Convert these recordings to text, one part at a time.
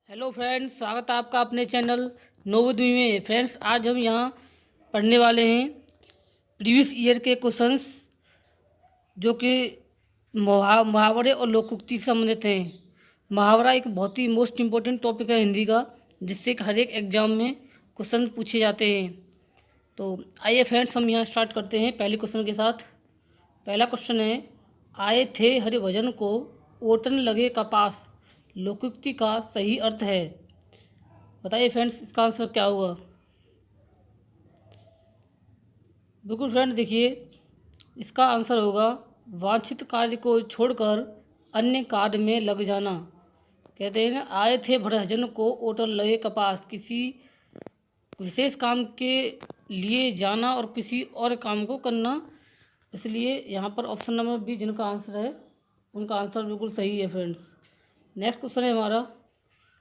Hello friends, स्वागत है आपका अपने चैनल नवोदय में। फ्रेंड्स, आज हम यहाँ पढ़ने वाले हैं प्रीवियस ईयर के क्वेश्चंस जो कि मुहावरे और लोकोक्ति से संबंधित हैं। मुहावरा एक बहुत ही मोस्ट इम्पोर्टेंट टॉपिक है हिंदी का, जिससे कि हर एक एग्जाम में क्वेश्चन पूछे जाते हैं। तो आइए फ्रेंड्स, हम यहाँ स्टार्ट करते हैं पहले क्वेश्चन के साथ। पहला क्वेश्चन है, आए थे हरिभजन को ओटन लगे कपास, लोकोक्ति का सही अर्थ है। बताइए फ्रेंड्स, इसका आंसर क्या होगा। बिल्कुल फ्रेंड्स, देखिए इसका आंसर होगा वांछित कार्य को छोड़कर अन्य कार्य में लग जाना। कहते हैं ना, आए थे हरिभजन को ओटन लगे कपास, किसी विशेष काम के लिए जाना और किसी और काम को करना। इसलिए यहाँ पर ऑप्शन नंबर बी जिनका आंसर है उनका आंसर बिल्कुल सही है फ्रेंड्स। नेक्स्ट क्वेश्चन है हमारा,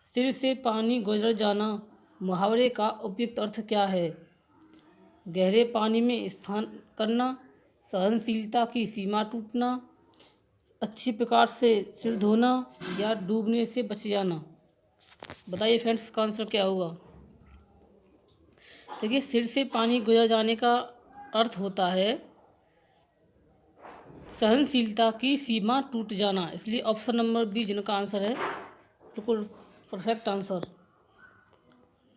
सिर से पानी गुजर जाना मुहावरे का उपयुक्त अर्थ क्या है। गहरे पानी में स्नान करना, सहनशीलता की सीमा टूटना, अच्छी प्रकार से सिर धोना या डूबने से बच जाना। बताइए फ्रेंड्स, इसका आंसर क्या होगा। देखिए, सिर से पानी गुजर जाने का अर्थ होता है सहनशीलता की सीमा टूट जाना। इसलिए ऑप्शन नंबर बी जिनका आंसर है बिल्कुल परफेक्ट आंसर।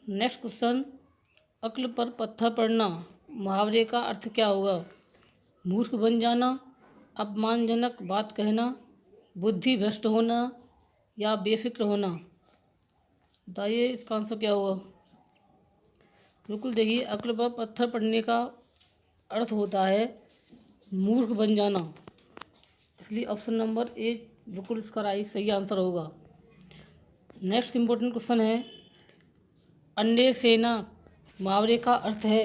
नेक्स्ट क्वेश्चन, अक्ल पर पत्थर पड़ना मुहावरे का अर्थ क्या होगा। मूर्ख बन जाना, अपमानजनक बात कहना, बुद्धि भ्रष्ट होना या बेफिक्र होना। बताइए इसका आंसर क्या होगा। बिल्कुल देखिए, अक्ल पर पत्थर पड़ने का अर्थ होता है मूर्ख बन जाना। इसलिए ऑप्शन नंबर ए बिल्कुल इसका सही आंसर होगा। नेक्स्ट इम्पोर्टेंट क्वेश्चन है, अंडे सेना मुहावरे का अर्थ है।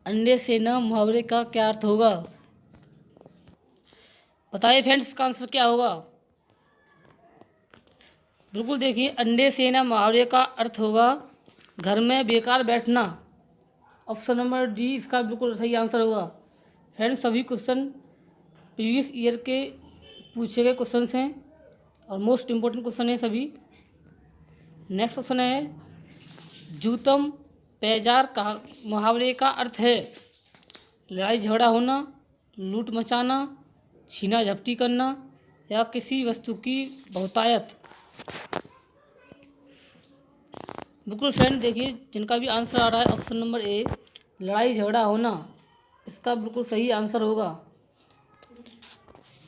अंडे सेना मुहावरे का क्या अर्थ होगा। बताइए फ्रेंड्स, इसका आंसर क्या होगा। बिल्कुल देखिए, अंडे सेना मुहावरे का अर्थ होगा घर में बेकार बैठना। ऑप्शन नंबर डी इसका बिल्कुल सही आंसर होगा। फ्रेंड्स, सभी क्वेश्चन प्रीवियस ईयर के पूछे गए क्वेश्चंस हैं और मोस्ट इम्पोर्टेंट क्वेश्चन है सभी। नेक्स्ट क्वेश्चन है, जूतम पैजार का मुहावरे का अर्थ है लड़ाई झगड़ा होना, लूट मचाना, छीना झपटी करना या किसी वस्तु की बहुतायत। बिल्कुल फ्रेंड देखिए, जिनका भी आंसर आ रहा है ऑप्शन नंबर ए लड़ाई झगड़ा होना, इसका बिल्कुल सही आंसर होगा।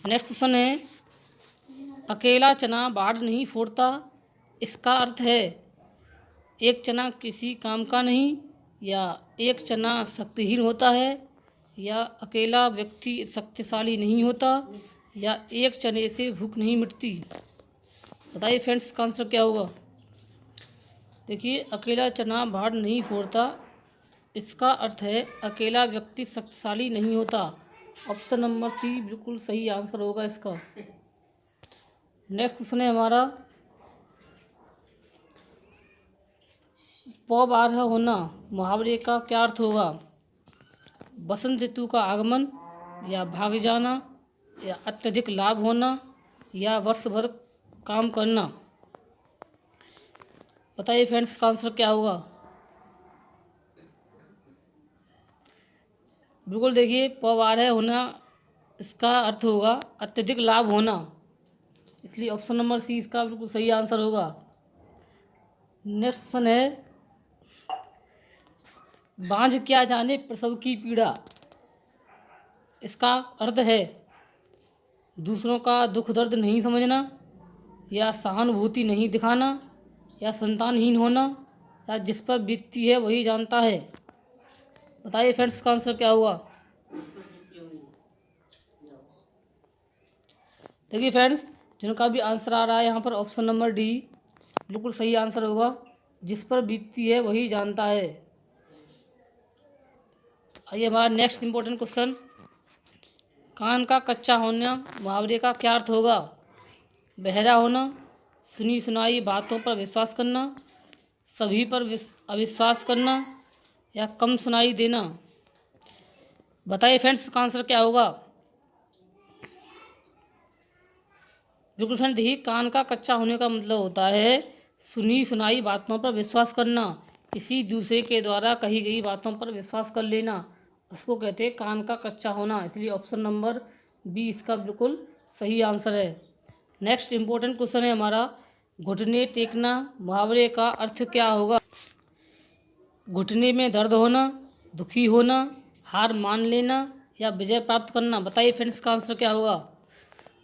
नेक्स्ट क्वेश्चन है, अकेला चना बाढ़ नहीं फोड़ता, इसका अर्थ है एक चना किसी काम का नहीं, या एक चना शक्तिहीन होता है, या अकेला व्यक्ति शक्तिशाली नहीं होता, या एक चने से भूख नहीं मिटती। बताइए फ्रेंड्स, इसका आंसर क्या होगा। देखिए, अकेला चना बाढ़ नहीं फोड़ता, इसका अर्थ है अकेला व्यक्ति शक्तिशाली नहीं होता। ऑप्शन नंबर सी बिल्कुल सही आंसर होगा इसका। नेक्स्ट क्वेश्चन है हमारा, पौबारह होना मुहावरे का क्या अर्थ होगा। बसंत ऋतु का आगमन, या भाग जाना, या अत्यधिक लाभ होना, या वर्ष भर काम करना। बताइए फ्रेंड्स, इसका आंसर क्या होगा। बिल्कुल देखिए, पौबारह होना इसका अर्थ होगा अत्यधिक लाभ होना। इसलिए ऑप्शन नंबर सी इसका बिल्कुल सही आंसर होगा। नेक्स्ट क्वेश्चन है, बांझ क्या जाने प्रसव की पीड़ा, इसका अर्थ है दूसरों का दुख दर्द नहीं समझना, या सहानुभूति नहीं दिखाना, या संतानहीन होना, या जिस पर बीतती है वही जानता है। बताइए फ्रेंड्स, इसका आंसर क्या होगा। देखिए फ्रेंड्स, जिनका भी आंसर आ रहा है यहाँ पर ऑप्शन नंबर डी बिल्कुल सही आंसर होगा, जिस पर बीतती है वही जानता है। आइए हमारा नेक्स्ट इम्पोर्टेंट क्वेश्चन, कान का कच्चा होना मुहावरे का क्या अर्थ होगा। बहरा होना, सुनी सुनाई बातों पर विश्वास करना, सभी पर अविश्वास करना, या कम सुनाई देना। बताइए फ्रेंड्स, इसका आंसर क्या होगा। बिल्कुल फ्रेंड देखिए, कान का कच्चा होने का मतलब होता है सुनी सुनाई बातों पर विश्वास करना, किसी दूसरे के द्वारा कही गई बातों पर विश्वास कर लेना, उसको कहते हैं कान का कच्चा होना। इसलिए ऑप्शन नंबर बी इसका बिल्कुल सही आंसर है। नेक्स्ट इम्पोर्टेंट क्वेश्चन है हमारा, घुटने टेकना मुहावरे का अर्थ क्या होगा? घुटने में दर्द होना, दुखी होना, हार मान लेना या विजय प्राप्त करना। बताइए फ्रेंड्स, इसका आंसर क्या होगा?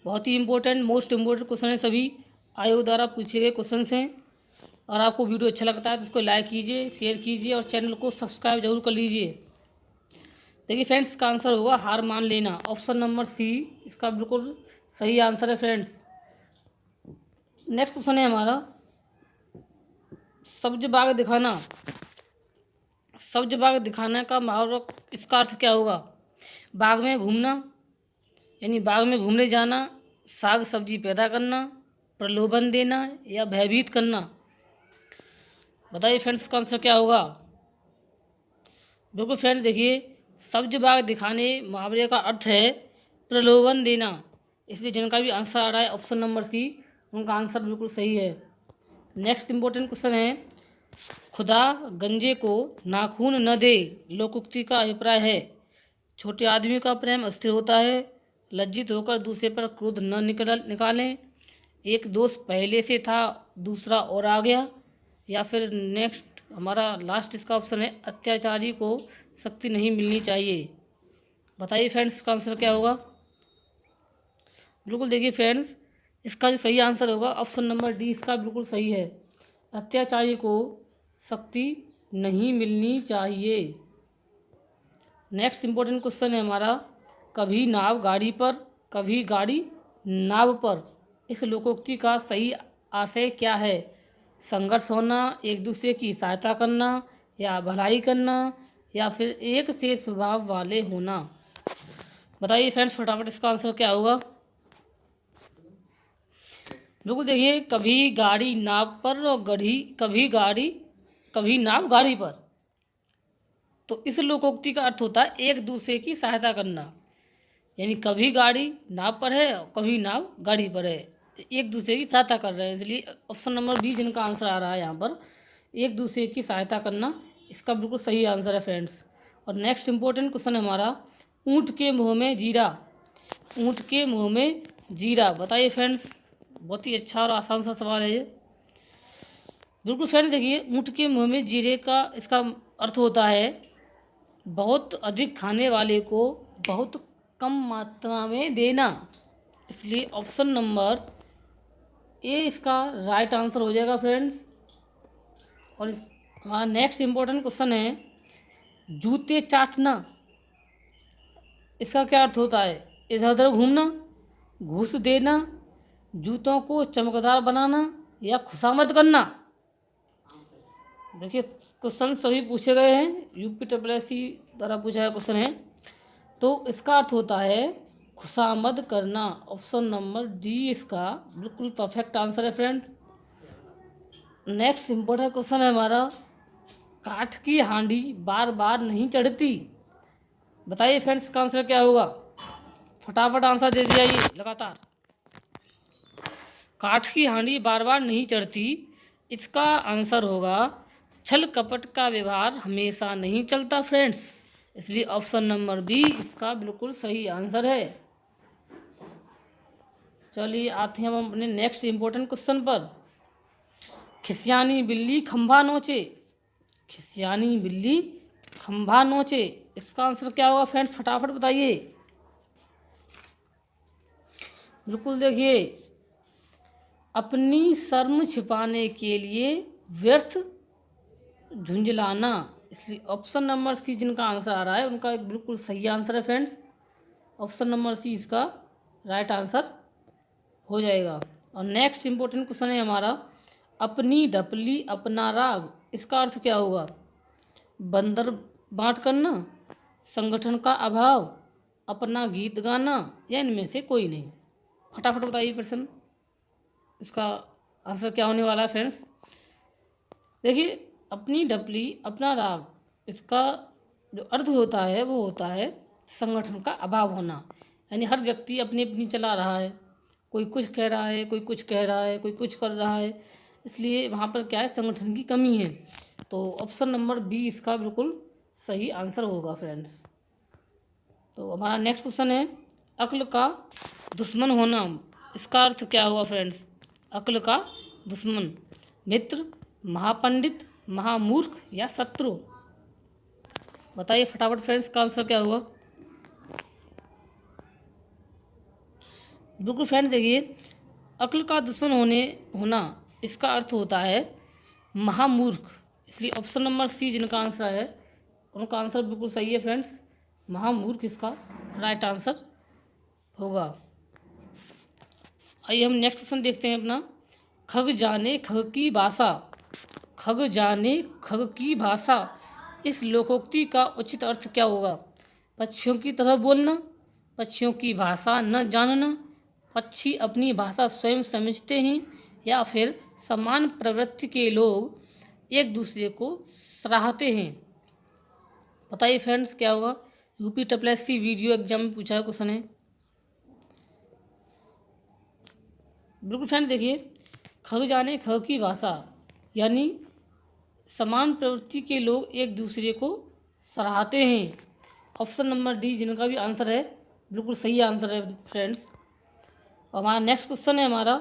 बहुत ही इंपॉर्टेंट, मोस्ट इम्पोर्टेंट क्वेश्चन है, सभी आयोग द्वारा पूछे गए क्वेश्चन हैं। और आपको वीडियो अच्छा लगता है तो उसको लाइक कीजिए, शेयर कीजिए और चैनल को सब्सक्राइब जरूर कर लीजिए। देखिए फ्रेंड्स, इसका आंसर होगा हार मान लेना। ऑप्शन नंबर सी इसका बिल्कुल सही आंसर है फ्रेंड्स। नेक्स्ट क्वेश्चन है हमारा, सब्ज बाग दिखाना। सब्ज बाग दिखाने का मुहावरा, इसका अर्थ क्या होगा? बाग में घूमना, यानी बाग में घूमने जाना, साग सब्जी पैदा करना, प्रलोभन देना या भयभीत करना। बताइए फ्रेंड्स, इसका आंसर क्या होगा? बिल्कुल फ्रेंड्स देखिए, सब्ज बाग दिखाने मुहावरे का अर्थ है प्रलोभन देना। इसलिए जिनका भी आंसर आ रहा है ऑप्शन नंबर सी, उनका आंसर बिल्कुल सही है। नेक्स्ट इंपॉर्टेंट क्वेश्चन है, खुदा गंजे को नाखून न दे लोकोक्ति का अभिप्राय है। छोटे आदमी का प्रेम अस्थिर होता है, लज्जित होकर दूसरे पर क्रोध न निकालें, एक दोस्त पहले से था दूसरा और आ गया, या फिर नेक्स्ट हमारा लास्ट इसका ऑप्शन है अत्याचारी को शक्ति नहीं मिलनी चाहिए। बताइए फ्रेंड्स, इसका आंसर क्या होगा? बिल्कुल देखिए फ्रेंड्स, इसका जो सही आंसर होगा ऑप्शन नंबर डी इसका बिल्कुल सही है, अत्याचारी को शक्ति नहीं मिलनी चाहिए। नेक्स्ट इंपॉर्टेंट क्वेश्चन है हमारा, कभी नाव गाड़ी पर कभी गाड़ी नाव पर, इस लोकोक्ति का सही आशय क्या है? संघर्ष होना, एक दूसरे की सहायता करना या भलाई करना या फिर एक से स्वभाव वाले होना। बताइए फ्रेंड्स फटाफट, इसका आंसर क्या होगा? बिल्कुल देखिए, कभी गाड़ी नाव पर और कभी नाव गाड़ी पर, तो इस लोकोक्ति का अर्थ होता है एक दूसरे की सहायता करना, यानी कभी गाड़ी नाव पर है और कभी नाव गाड़ी पर है, एक दूसरे की सहायता कर रहे हैं। इसलिए ऑप्शन नंबर बी जिनका आंसर आ रहा है यहाँ पर, एक दूसरे की सहायता करना, इसका बिल्कुल सही आंसर है फ्रेंड्स। और नेक्स्ट इंपॉर्टेंट क्वेश्चन है हमारा, ऊँट के मुँह में जीरा। ऊँट के मुँह में जीरा, बताइए फ्रेंड्स, बहुत ही अच्छा और आसान सा सवाल है ये। बिल्कुल फ्रेंड्स देखिए, ऊँट के मुँह में जीरे का इसका अर्थ होता है बहुत अधिक खाने वाले को बहुत कम मात्रा में देना। इसलिए ऑप्शन नंबर ए इसका राइट आंसर हो जाएगा फ्रेंड्स। और हमारा नेक्स्ट इम्पोर्टेंट क्वेश्चन है, जूते चाटना, इसका क्या अर्थ होता है? इधर उधर घूमना, घूस देना, जूतों को चमकदार बनाना या खुशामद करना। देखिए क्वेश्चन सभी पूछे गए हैं, UPSSC द्वारा पूछा गया क्वेश्चन है, तो इसका अर्थ होता है खुशामद करना। ऑप्शन नंबर डी इसका बिल्कुल परफेक्ट आंसर है फ्रेंड। नेक्स्ट इम्पोर्टेंट क्वेश्चन है हमारा, काठ की हांडी बार बार नहीं चढ़ती। बताइए फ्रेंड्स, इसका आंसर क्या होगा? फटाफट आंसर दे दिया लगातार। काठ की हांडी बार बार नहीं चढ़ती, इसका आंसर होगा छल कपट का व्यवहार हमेशा नहीं चलता फ्रेंड्स। इसलिए ऑप्शन नंबर बी इसका बिल्कुल सही आंसर है। चलिए आते हैं हम अपने नेक्स्ट इम्पोर्टेंट क्वेश्चन पर, खिसियानी बिल्ली खंभा नोचे। खिसियानी बिल्ली खंभा नोचे, इसका आंसर क्या होगा फ्रेंड्स? फटाफट बताइए। बिल्कुल देखिए, अपनी शर्म छिपाने के लिए व्यर्थ झुंझलाना। इसलिए ऑप्शन नंबर सी जिनका आंसर आ रहा है उनका बिल्कुल सही आंसर है फ्रेंड्स। ऑप्शन नंबर सी इसका राइट आंसर हो जाएगा। और नेक्स्ट इम्पोर्टेंट क्वेश्चन है हमारा, अपनी ढपली अपना राग, इसका अर्थ क्या होगा? बंदर बांट करना, संगठन का अभाव, अपना गीत गाना या इनमें से कोई नहीं। फटाफट बताइए प्रश्न, इसका आंसर क्या होने वाला है फ्रेंड्स? देखिए, अपनी ढपली अपना राग, इसका जो अर्थ होता है वो होता है संगठन का अभाव होना, यानी हर व्यक्ति अपनी अपनी चला रहा है, कोई कुछ कह रहा है, कोई कुछ कह रहा है, कोई कुछ कर रहा है, इसलिए वहाँ पर क्या है, संगठन की कमी है। तो ऑप्शन नंबर बी इसका बिल्कुल सही आंसर होगा फ्रेंड्स। तो हमारा नेक्स्ट क्वेश्चन है, अक्ल का दुश्मन होना, इसका अर्थ क्या हुआ फ्रेंड्स? अक्ल का दुश्मन, मित्र, महापंडित, महामूर्ख या शत्रु? बताइए फटाफट फ्रेंड्स, का आंसर क्या हुआ? बिल्कुल फ्रेंड्स देखिए, अक्ल का दुश्मन होना इसका अर्थ होता है महामूर्ख, इसलिए ऑप्शन नंबर सी जिनका आंसर है उनका आंसर बिल्कुल सही है फ्रेंड्स। महामूर्ख इसका राइट आंसर होगा। आइए हम नेक्स्ट क्वेश्चन देखते हैं अपना, खग जाने खग की भाषा, खग जाने खग की भाषा, इस लोकोक्ति का उचित अर्थ क्या होगा? पक्षियों की तरह बोलना, पक्षियों की भाषा न जानना, पक्षी अपनी भाषा स्वयं समझते हैं, या फिर समान प्रवृत्ति के लोग एक दूसरे को सराहते हैं? बताइए फ्रेंड्स क्या होगा? यूपी SSC वीडियो एग्जाम में पूछा क्वेश्चन है। बिल्कुल फ्रेंड्स देखिए, खग जाने खग की भाषा यानी समान प्रवृत्ति के लोग एक दूसरे को सराहते हैं। ऑप्शन नंबर डी जिनका भी आंसर है बिल्कुल सही आंसर है फ्रेंड्स। हमारा नेक्स्ट क्वेश्चन है हमारा,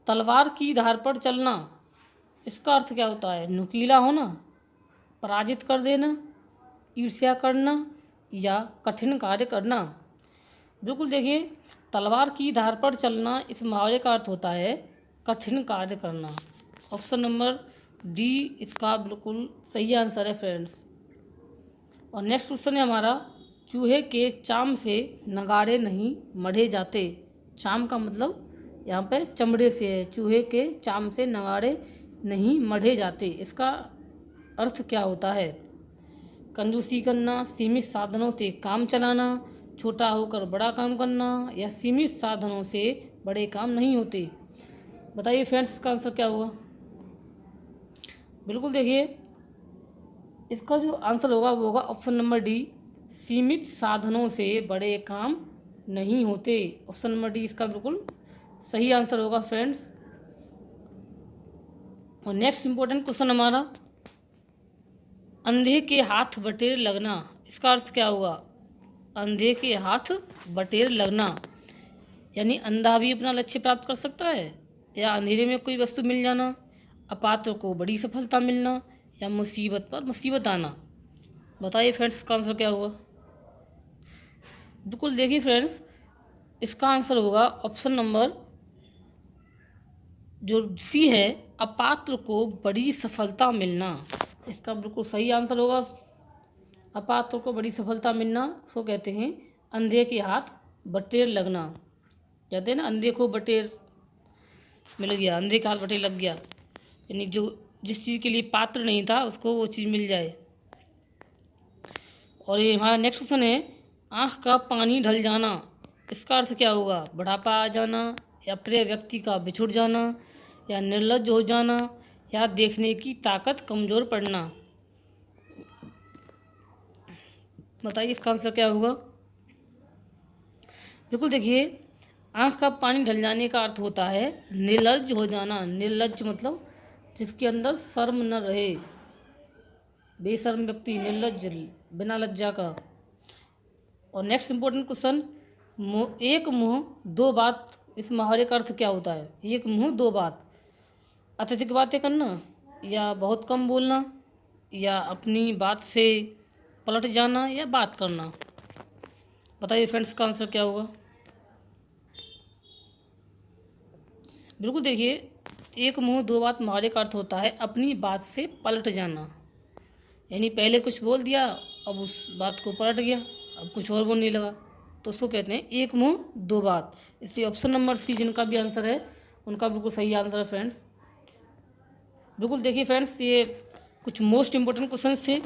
तलवार की धार पर चलना, इसका अर्थ क्या होता है? नुकीला होना, पराजित कर देना, ईर्ष्या करना या कठिन कार्य करना? बिल्कुल देखिए, तलवार की धार पर चलना इस मुहावरे का अर्थ होता है कठिन कार्य करना। ऑप्शन नंबर डी इसका बिल्कुल सही आंसर है फ्रेंड्स। और नेक्स्ट क्वेश्चन है हमारा, चूहे के चाम से नगाड़े नहीं मढ़े जाते, चाम का मतलब यहाँ पे चमड़े से है, चूहे के चाम से नगाड़े नहीं मढ़े जाते, इसका अर्थ क्या होता है? कंजूसी करना, सीमित साधनों से काम चलाना, छोटा होकर बड़ा काम करना, या सीमित साधनों से बड़े काम नहीं होते? बताइए फ्रेंड्स इसका आंसर क्या होगा? बिल्कुल देखिए, इसका जो आंसर होगा वो होगा ऑप्शन नंबर डी, सीमित साधनों से बड़े काम नहीं होते। ऑप्शन नंबर डी इसका बिल्कुल सही आंसर होगा फ्रेंड्स। और नेक्स्ट इंपॉर्टेंट क्वेश्चन हमारा, अंधे के हाथ बटेर लगना, इसका अर्थ क्या होगा? अंधे के हाथ बटेर लगना यानी अंधा भी अपना लक्ष्य प्राप्त कर सकता है, या अंधेरे में कोई वस्तु मिल जाना, अपात्र को बड़ी सफलता मिलना, या मुसीबत पर मुसीबत आना? बताइए फ्रेंड्स इसका आंसर क्या होगा? बिल्कुल देखिए फ्रेंड्स, इसका आंसर होगा ऑप्शन नंबर जो सी है, अपात्र को बड़ी सफलता मिलना, इसका बिल्कुल सही आंसर होगा। अपात्र को बड़ी सफलता मिलना इसको कहते हैं अंधे के हाथ बटेर लगना। कहते हैं ना, अंधे को बटेर मिल गया, अंधे का हाथ बटेर लग गया, यानी जो जिस चीज़ के लिए पात्र नहीं था उसको वो चीज़ मिल जाए। और ये हमारा नेक्स्ट क्वेश्चन है, आँख का पानी ढल जाना, इसका अर्थ क्या होगा? बुढ़ापा आ जाना, या प्रिय व्यक्ति का बिछुड़ जाना, या निर्लज्ज हो जाना, या देखने की ताकत कमज़ोर पड़ना? बताइए इसका आंसर क्या होगा? बिल्कुल देखिए, आँख का पानी ढल जाने का अर्थ होता है निर्लज्ज हो जाना। निर्लज्ज मतलब जिसके अंदर शर्म न रहे, बेशर्म व्यक्ति, निर्लज्ज, बिना लज्जा का। और नेक्स्ट इंपॉर्टेंट क्वेश्चन, एक मुँह दो बात, इस मुहावरे का अर्थ क्या होता है? एक मुँह दो बात, अत्यधिक बातें करना, या बहुत कम बोलना, या अपनी बात से पलट जाना, या बात करना? बताइए फ्रेंड्स का आंसर क्या होगा? बिल्कुल देखिए, एक मुंह दो बात मुहावरे का अर्थ होता है अपनी बात से पलट जाना, यानी पहले कुछ बोल दिया, अब उस बात को पलट गया, अब कुछ और बोलने लगा, तो उसको कहते हैं एक मुंह दो बात। इसलिए ऑप्शन नंबर सी जिनका भी आंसर है उनका बिल्कुल सही आंसर है फ्रेंड्स। बिल्कुल देखिए फ्रेंड्स, ये कुछ मोस्ट इम्पोर्टेंट क्वेश्चंस थे।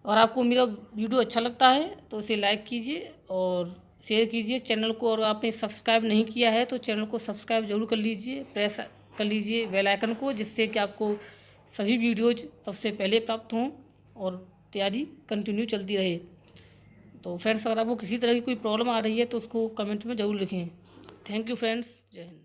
और आपको मेरा वीडियो अच्छा लगता है तो इसे लाइक कीजिए और शेयर कीजिए चैनल को, और आपने सब्सक्राइब नहीं किया है तो चैनल को सब्सक्राइब जरूर कर लीजिए, प्रेस कर लीजिए बेल आइकन को, जिससे कि आपको सभी वीडियोज सबसे पहले प्राप्त हों और तैयारी कंटिन्यू चलती रहे। तो फ्रेंड्स, अगर आपको किसी तरह की कोई प्रॉब्लम आ रही है तो उसको कमेंट में ज़रूर लिखें। थैंक यू फ्रेंड्स, जय हिंद।